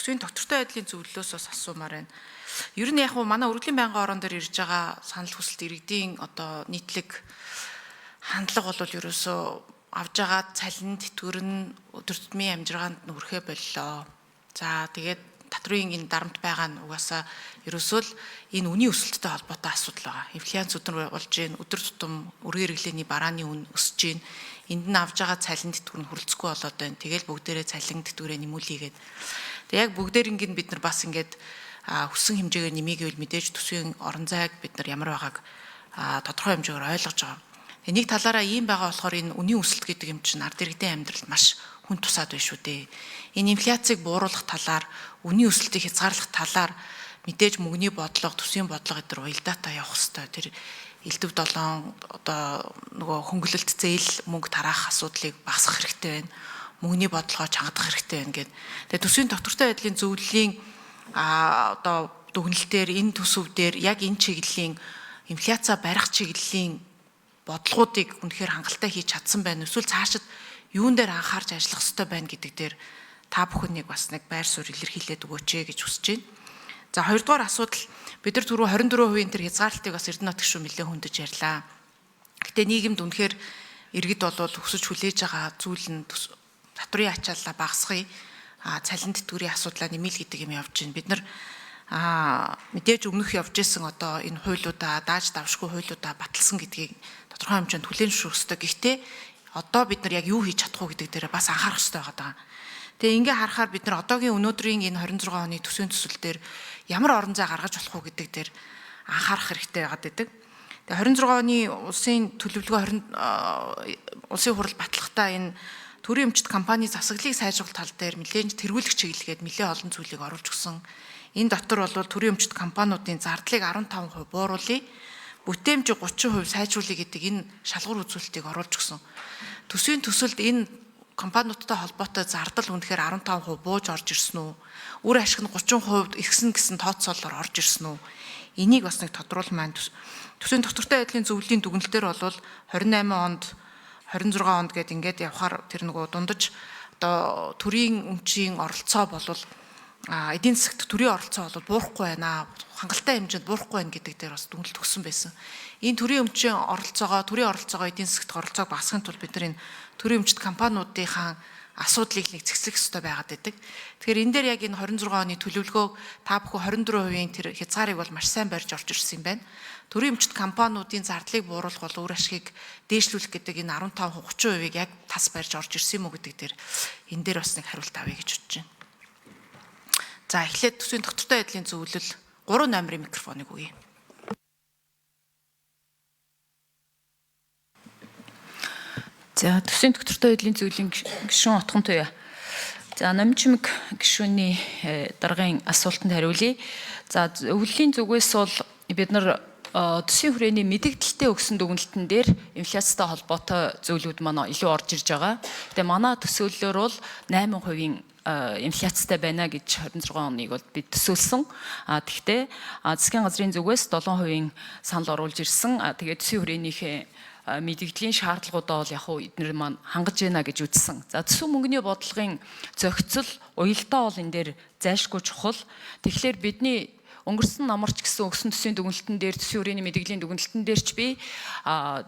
төсвийн доктортой байдлын зөвлөлөөс бас асуумаар байна. Ер нь яг манай өргөдлийн байнгын орон дээр ирж байгаа санал хүсэлт иргэдийн одоо нийтлэг хандлага бол ерөөсөө авж байгаа цалин тэтгэвэр нь өдөр тутмын амжиргаанд нүрхээ боллоо. За тэгээд татврын энэ дарамт байгаа нь угаасаа ерөөсөө л энэ үнийн өсөлттэй холбоотой асуудал байгаа. Инфляц өдөр болж гин, өдөр тутам өргөн хэрэглээний барааны үн өсөж гин. Энд нь авж байгаа цалин тэтгэвэр нь хүрэлцэхгүй болоод байна. Тэгэл бүгдээрээ цалин тэтгэврээ нэмүүлээгээд. Тэг яг бүгдээр ингээд бид нар бас ингээд хүссэн хэмжээгээр нэмийгэвэл мэдээж төсвийн орон зайг бид нар ямар байгааг тодорхой хэмжээгээр ойлгож байгаа. Нэг талаараа ийм байгаа болохоор энэ үнийн өсөлт гэдэг юм чинь ард иргэдийн амьдралд маш хүн тусаад байна шүү дээ. Энэ инфляцийг бууруулах талаар, үнийн өсөлтийг хязгаарлах талаар мэдээж мөнгөний бодлого, төсвийн бодлого гэдэр уялдаатай явах хэрэгтэй. Тэр элдв долоон одоо нөгөө хөнгөлөлт зээл мөнгө тараах асуудлыг багасгах хэрэгтэй байна. Мөнгөний бодлогоо чангадах хэрэгтэй байна гэд. Тэгээ төсвийн доктортой байдлын зөвлөлийн одоо дүгнэлтээр энэ төсөв дээр яг энэ чиглэлийн инфляцаа барих чиглэлийн бодлогуудыг үнэхээр хангалттай хийж чадсан байна. Эсвэл цаашид юун дээр анхаарч ажиллах хэрэгтэй байна гэдэг дээр та бүхэнийг бас нэг байр суурь илэрхийлээд өгөөч гэж хүсэж байна. За хоёрдугаар асуудал бид нар түрүү 24% тэр хязгаарлалтыг бас Эрдэнэт гишүүн нэлээд хөндөж ярьлаа. Гэтэ нийгэмд үнэхээр иргэд бол өсөж хүлээж байгаа зүйл нь татврын ачааллаа багасгахыг цалин тэтгэврийн асуудлаа нэмэл гэдэг юм явж байна. Бид нар мэдээж өмнөх явж исэн одоо энэ хуулиудаа дааж давшгүй хуулиудаа баталсан гэдгийг тодорхой хэмжээнд хүлээн зөвшөөрөх ёстой. Гэхдээ одоо бид нар яг юу хийж чадах вэ гэдэг дээр бас анхаарах ёстой байгаа. Тэгээ ингээ харахаар бид нар одоогийн өнөөдрийн энэ 26 оны төсвийн төсөл дээр ямар орон зай гаргаж болох вэ гэдэг дээр анхаарах хэрэгтэй байгаад байдаг. Тэгээ 26 оны улсын төлөвлөгөө улсын хурал батлахдаа энэ төрийн өмчт компани засаглалыг сайжруулах тал дээр нэлээд тэргүүлэх чиглэлгээд нэлээд олон зүйлийг оруулж өгсөн. Энэ дотор бол төрийн өмчт компаниудын зардлыг 15% бууруулъя, бүтээмж 30% сайжруулъя гэдэг энэ шалгуур үзүүлэлтийг оруулж өгсөн. Төсвийн төсөлд энэ компаниудтай холбоотой зардал үнэхээр 15% бууж орж ирсэн үү? Үр ашиг нь 30% ихсэн гэсэн тооцоолоор орж ирсэн үү? Энийг бас нэг тодруулах маань төсвийн доктортой байдлын зөвлөлийн дүгнэлтээр бол 28 онд 26 онд гээд ингээд явхаар тэр нөгөө дундаж одоо төрийн өмчийн оролцоо болвол эдийн засагт төрийн оролцоо бол буурахгүй байна. Хангалттай хэмжээнд буурахгүй байна гэдэг дээр бас дүгнэлт өгсөн байсан. Энэ төрийн өмчийн оролцоогоо эдийн засагт оролцоог багасгахын тулд бид нар энэ төрийн өмчт компаниудынхаа асуудлыг нэг зэгцлэх ёстой байгаад байдаг. Тэгэхээр энэ дээр яг энэ 26 оны төлөвлөгөө та бүхэн 24%-ийн тэр хязгаарыг бол маш сайн барьж орж ирсэн юм байна. Төрийн өмчт компаниудын зардлыг бууруулах бол үр ашгийг дээшлүүлэх гэдэг энэ 15-30%-ийг яг тас барьж орж ирсэн юм уу гэдэг дээр энэ дээр бас нэг хариулт авъя гэж бодож байна. За эхлээд төсвийн доктортой байдлын зөвлөл 3 номерын микрофоныг өгье. За төсвийн доктортой байдлын зөвлөлийн гишүүн Отхон Туяа. За Номжимэг гишүүний даргын асуултанд хариулъя. За өвлийн зүгээс бол бид нар төсвийн хүрээний мэдэгдэлтэй өгсөн дүгнэлтэн дээр инфляцтай холбоотой зөвлөд манай илүү орж ирж байгаа. Тэгээ манай төсөөллөөр бол 8% инфляцтай байна гэж 26 оныг бол бид төсөөлсөн. Тэгвэл засгийн газрын зүгээс 7% санал оруулж ирсэн. Тэгээд төсвийн хүрээнийхээ мэдэгдлийн шаардлагуудаа бол яг хуу эдгээр маань хангаж байна гэж үзсэн. За төсөв мөнгөний бодлогын зохицол, уялдаа бол энэ дээр зайлшгүй чухал. Тэгэхээр бидний өнгөрсөн намарч гэсэн өгсөн төсвийн дүгнэлтэн дээр төсвийн хүрээний мэдэгдлийн дүгнэлтэн дээр ч би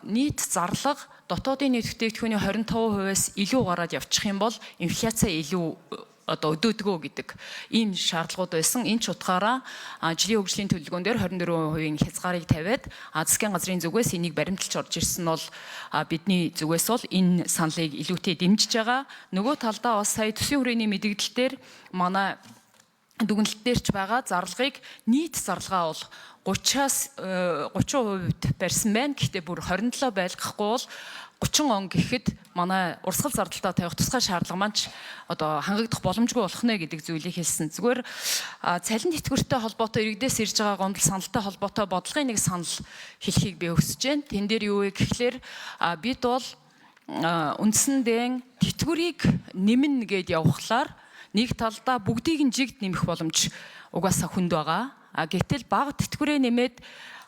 нийт зарлага дотоодын нийт бүтээгдэхүүний 25%-аас илүү гараад явчих юм бол инфляцаа илүү өдөөдгөө гэдэг ийм шаардлагууд байсан. Энэ ч утгаараа жилийн хөгжлийн төлөвлөгөөн дээр 24% хязгаарыг тавиад засгийн газрын зүгээс энийг баримталж орж ирсэн нь бол бидний зүгээс бол энэ саналыг илүүтэй дэмжиж байгаа. Нөгөө талдаа бас сая төсвийн хүрээний мэдэгдэл дээр манай дүгнэлтээр ч байгаа зарлагыг нийт зарлагаа бол 30% барьсан байна. Гэхдээ бүр 27 байлгахгүй бол 30 он гэхэд манай урсгал зардалтаа тавих тусгай шаардлага маань ч одоо хангагдах боломжгүй болох нэ гэдэг зүйлийг хэлсэн. Зүгээр цалин тэтгэвртэй холбоотой иргэдээс ирж байгаа гомдол саналтай холбоотой бодлогын нэг санал хэлхийг би хүсэж байна. Тэн дээр юу вэ гэхлээр бид бол үндсэндээ тэтгэврийг нэмнэ гэд явхлаар нэг талдаа бүгдийг нь жигд нэмэх боломж угаасаа хүнд байгаа. Гэтэл бага тэтгэврээ нэмээд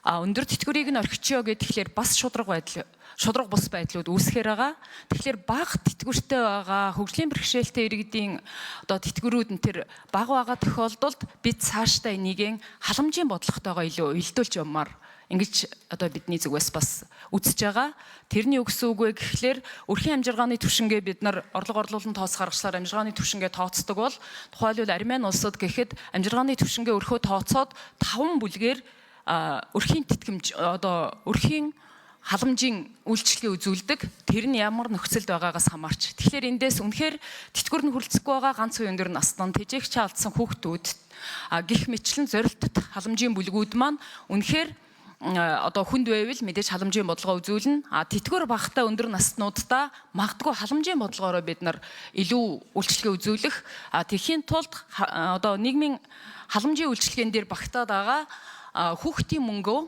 өндөр тэтгэврийг нь орхичихё гэхлээр бас шудраг бус байдлууд үүсэхээр байгаа. Тэгэхээр бага тэтгэвртэй байгаа хөгжлийн бэрхшээлтэй иргэдийн одоо тэтгэврүүд нь тэр бага байгаа тохиолдолд бид цаашдаа энийг халамжийн бодлоготойгоо илүү уялдуулж явмаар ингэж одоо бидний зүгээс бас үзэж байгаа. Тэрний өгсөн үг вэ гэхлээр өрхийн амжиргааны түвшингээ бид нар орлого орлуулан тооцох аргачлаар амжиргааны түвшингээ тооцдог бол тухайлбал Армян улсад гэхэд амжиргааны түвшингээ өрхөө тооцоод 5 бүлгээр өрхийн тэтгэмж одоо өрхийн халамжийн үйлчлэгээ үзүүлдэг. Тэр нь ямар нөхцөлд байгаагаас хамаарч. Тэгэхээр эндээс үнэхээр тэтгэвэр нь хүрэлцэхгүй байгаа ганц үе өндөр настан тэжээгч алдсан хүүхдүүд гих мэтлэн зорилттой халамжийн бүлгүүд маань үнэхээр одоо хүнд байвал мэдээж халамжийн бодлого үзүүлнэ. Тэтгэвэр багтаа өндөр настнуудаа магадгүй халамжийн бодлогоороо бид нар илүү үйлчлэгээ үзүүлэх. Тэхийн тулд одоо нийгмийн халамжийн үйлчлэгээн дээр багтаад байгаа хүүхдийн мөнгөө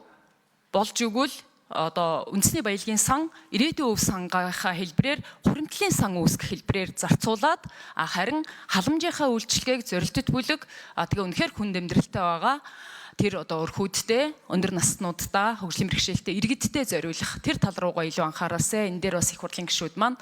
болж өгвөл одоо үндэсний баялагын сан ирээдүйн өв сангийнхаа хэлбэрээр хуримтлалын сан үүсгэх хэлбэрээр зарцуулаад харин халамжийнхаа үйлчлэгээг зорилттой бүлэг тэгээ үнэхээр хүнд амьдралтай байгаа тэр одоо өрхүүдтэй өндөр наснуудаа хөгжлийн бэрхшээлтэй иргэдтэй зориулах тэр тал руугаа илүү анхаараасай. Энэ дээр бас их хурлын гишүүд маань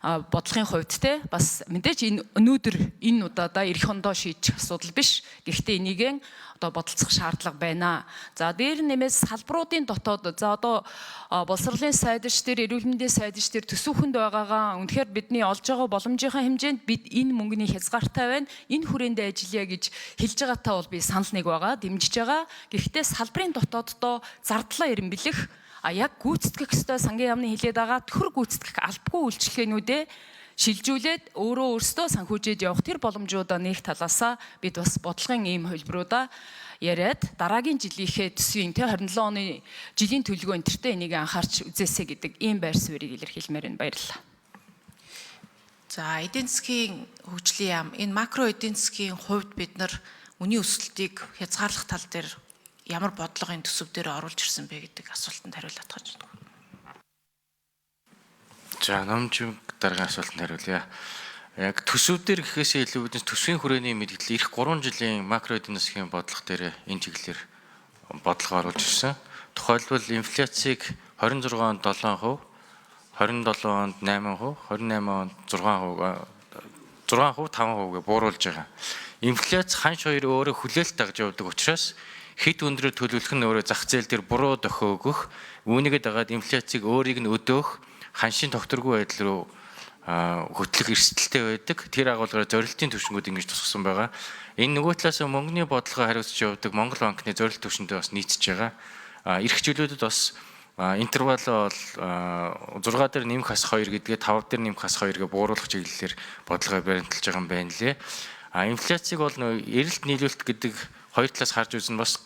бодлогын хувьд те бас мэдээж энэ өнөөдөр энэ удаадаа эх хондоо шийдэх асуудал биш. Гэхдээ энийг одоо бодолцох шаардлага байна. За дээр нэмээс салбаруудын дотоод за одоо боловсролын сайдч дээр эрүүл мэндийн сайдч дээр төсөөхөнд байгаагаа үнэхээр бидний олж байгаа боломжийнхаа хэмжээнд бид энэ мөнгөний хязгаартай байна. Энэ хүрээндээ ажиллая гэж хэлж байгаатай бол би санал нэг байгаа, дэмжиж байгаа. Гэхдээ салбарын дотооддоо зардлаа эренбэлэх яг гүйцэтгэх ёстой сангийн яамны хилээд байгаа төр гүйцэтгэх албагүй үйлчлэгээнүүдээ шилжүүлээд өөртөө санхүүжээд явах тэр боломжуудаа нэг талаасаа бид бас бодлогын ийм хөлбруудаа яриад дараагийн жилийнхээ төсвийн 27 оны жилийн төлөвлөгөө энтертэй энийг анхаарч үзээсэй гэдэг ийм байр суурийг илэрхийлмээр баярлалаа. За эдийн засгийн хөгжлийн яам энэ макро эдийн засгийн хувьд бид нар үнийн өсөлтийг хязгаарлах тал дээр ямар бодлогын төсөв дээр оруулж ирсэн бэ гэдэг асуултанд хариулаад гэж байна. За номжиг дараагийн асуултанд хариулъя. Яг төсөв дээр гэхээсээ илүү бид төсвийн хүрээний мэдээлэл эх 3 жилийн макро эдийн засгийн бодлого дээр энэ чиглэлээр бодлого оруулж ирсэн. Тухайлбал инфляцийг 26 онд 7%, 27 онд 8%, 28 онд 6%, 5% бууруулж байгаа. Инфляц ханш хоёр өөрөө хүлээлт дагж явдаг учраас хэд өндрөөр төлөвлөх нь өөрөө зах зээл дээр буруу дохио өгөх, үүнийгээ дагаад инфляцийг өөрийг нь өдөөх ханшийн тогтворгүй байдал руу хөтлөх эрсдэлтэй байдаг. Тэр агуулгаар зорилтын түвшингүүд ингэж тусгасан байгаа. Энэ нөгөө талаас мөнгөний бодлогоо хариуцж явдаг Монгол банкны зорилт түвшиндээ бас нийцж байгаа. Ирэх жилүүдэд бас интервал бол 6 дээр нэмэх хас 2 гэдгээ 5 дээр нэмэх хас 2 гээ бууруулах чиглэлээр бодлогоо баримталж байгаа юм байна лээ. Инфляцийг бол эрэлт нийлүүлэлт гэдэг хоёр талаас харж үзэн бас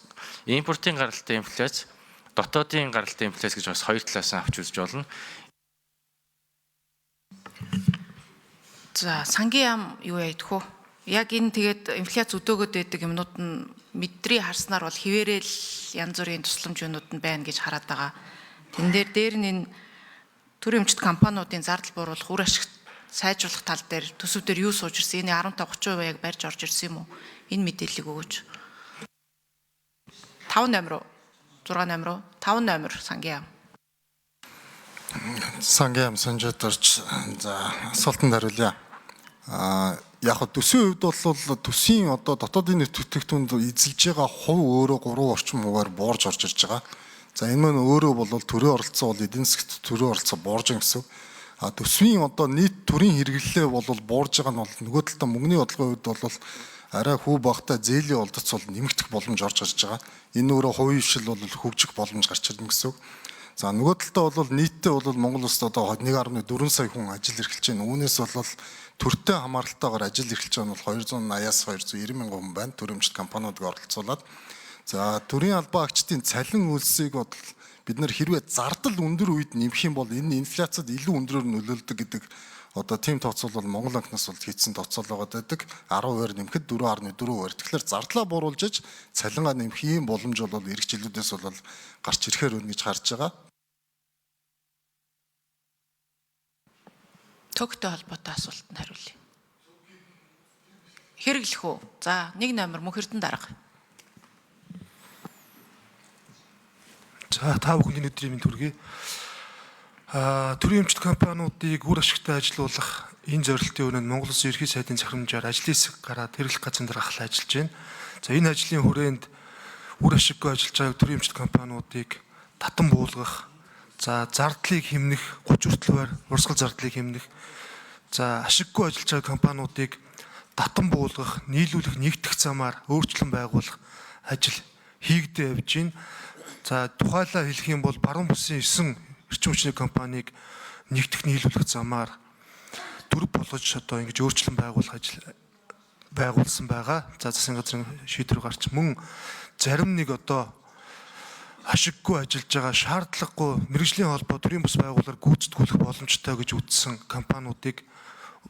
импортын гаралтай инфляц, дотоодын гаралтай инфляц гэж бас хоёр талаас нь авч үзэж болно. За сангийн яам юу яйдэх вэ? Яг энэ тэгээд инфляц өдөөгöd байдаг юмнууд нь мэдрий харснаар бол хിവэрэл янз бүрийн тусламж юмнууд нь байна гэж хараад байгаа. Тэн дээр нь энэ төр эмчит компаниудын зардал бууруулах, үр ашиг сайжруулах тал дээр төсөв дээр юу сууж ирсэн? Энэ 15-30% яг барьж орж ирсэн юм уу? Энэ мэдээллийг өгөөч. 5-8 руу 6-8 руу 5-8 сангийн яам. Сангийн яам санжаадарч за асуултанд хариулъя. Яг төсвийн хувьд бол төсвийн одоо дотоодын нэр бүтээгдэхүүнд эзэлж байгаа хувь өөрөө 3 орчим хувиар буурж орж ирж байгаа. За энэ маань өөрөө бол төрийн оролцоо бол эдийн засгт төрийн оролцоо буурж байгаа гэсэн. Төсвийн одоо нийт төрийн хэрэглээ бол буурж байгаа нь бол нөгөө талдаа мөнгөний бодлогын хувьд бол арай хүү багтаа зээлийн олдоц бол нэмэгдэх боломж орж ирж байгаа. Энэ өөрөө хувийн хвшил бол хөгжих боломж гарч ирнэ гэсэн. За нөгөө талдаа бол нийтдээ бол Монгол улсад одоо 1.4 сая хүн ажил эрхэлж байна. Үүнээс бол төртэй хамааралтайгаар ажил эрхэлж байгаа нь бол 280-аас 290 мянган хүн байна. Төрөмчт компаниудыг оролцуулаад. За төрийн албан агчдын цалин үйлсийг бол бид нар хэрвээ зардал өндөр үед нэмэх юм бол энэ инфляцид илүү өндөрөөр нөлөөлдөг гэдэг одоо тийм тооцоол бол Монгол банкнаас бол хийсэн тооцоол байдаг. 10%-аар нэмэхэд 4.4%. Тэгэхээр зардлаа бууруулж иж цалингаа нэмэх ийм боломж бол эх жилүүдээс бол гарч ирэхээр байна гэж харж байгаа. Төгтэй холбоотой асуултанд хариулъя. Хэрэглэх үү? За 1 номер мөнх эрдэнэ дарга. За та бүхэний өдрийн мэнд хүргэе. Төрийн эмчит компаниудыг үр ашигтай ажилуулах энэ зорилтын өрөөнд Монгол Улсын ерөнхий сайдын захирамжаар ажлын хэсэг гараад хэрэглэх газрын дээр ахлаа ажиллаж байна. За энэ ажлын хүрээнд үр ашиггүй ажиллаж байгаа төрийн эмчит компаниудыг татан буулгах, за зардлыг хэмнэх, 30 хүртэл байр урсгал зардлыг хэмнэх, за ашиггүй ажиллаж байгаа компаниудыг татан буулгах, нийлүүлэх, нэгтгэх замаар өөрчлөн байгуулах ажил хийгдэж явж байна. За тухайлаа хэлэх юм бол баруун бүсийн 9 эрчим хүчний компанийг нэгтгэх, нийлүүлэх замаар дөрв болгож одоо ингэж өөрчлөн байгуулах ажил байгуулсан байгаа. За засгийн газрын шийдвэр гарч мөн зарим нэг одоо ашиггүй ажиллаж байгаа шаардлагагүй мэргэжлийн холбоо төрийн бус байгууллагаар гүйцэтгүүлэх боломжтой гэж үзсэн компаниудыг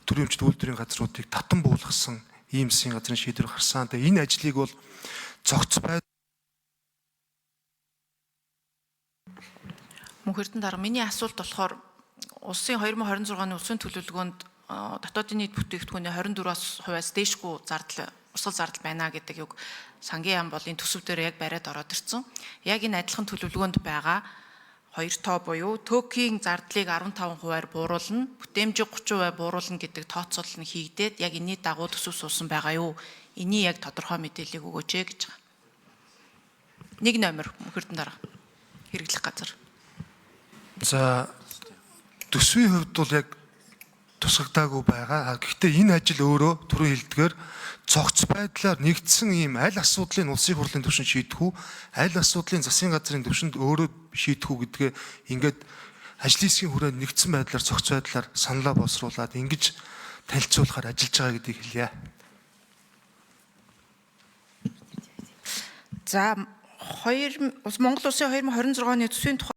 төрийн эмчит үйлдвэрийн газруудыг татан буулгасан ийм засгийн газрын шийдвэр гарсан. Тэгээ энэ ажлыг бол цогц байд. Мөнх Эрдэнэ дарга, миний асуулт болохоор улсын 2026 оны улсын төлөвлөгөөнд дотоодын нийт бүтээгдэхүүний 24%-аас дээшгүй зардал, урсгал зардал байна гэдэг юг сангийн яам болын төсөв дээр яг бариад ороод ирсэн. Яг энэ адилхан төлөвлөгөөнд байгаа 2 тоо буюу төөкийн зардлыг 15%-аар бууруулна, бүтээмжийг 30% бууруулна гэдэг тооцоолол нь хийгдээд яг энэний дагуу төсөв суусан байгаа юу? Эний яг тодорхой мэдээллийг өгөөч гэж байгаа. 1 номер Мөнх Эрдэнэ дарга хэрэглэх газар. За төсвийн хувьд бол яг тусгагдаагүй байгаа. Гэхдээ энэ ажил өөрөө түрүү хэлдгээр цогц байдлаар нэгдсэн ийм аль асуудлыг улсын хурлын түвшинд шийдэх үү, аль асуудлыг засгийн газрын түвшинд өөрөө шийдэх үү гэдгээ ингээд ажлын хэсгийн хүрээнд нэгдсэн байдлаар цогц байдлаар саналаа боловсруулад ингэж танилцуулахаар ажиллаж байгаа гэдгийг хэлье. За Монгол Улсын 2026 оны төсвийн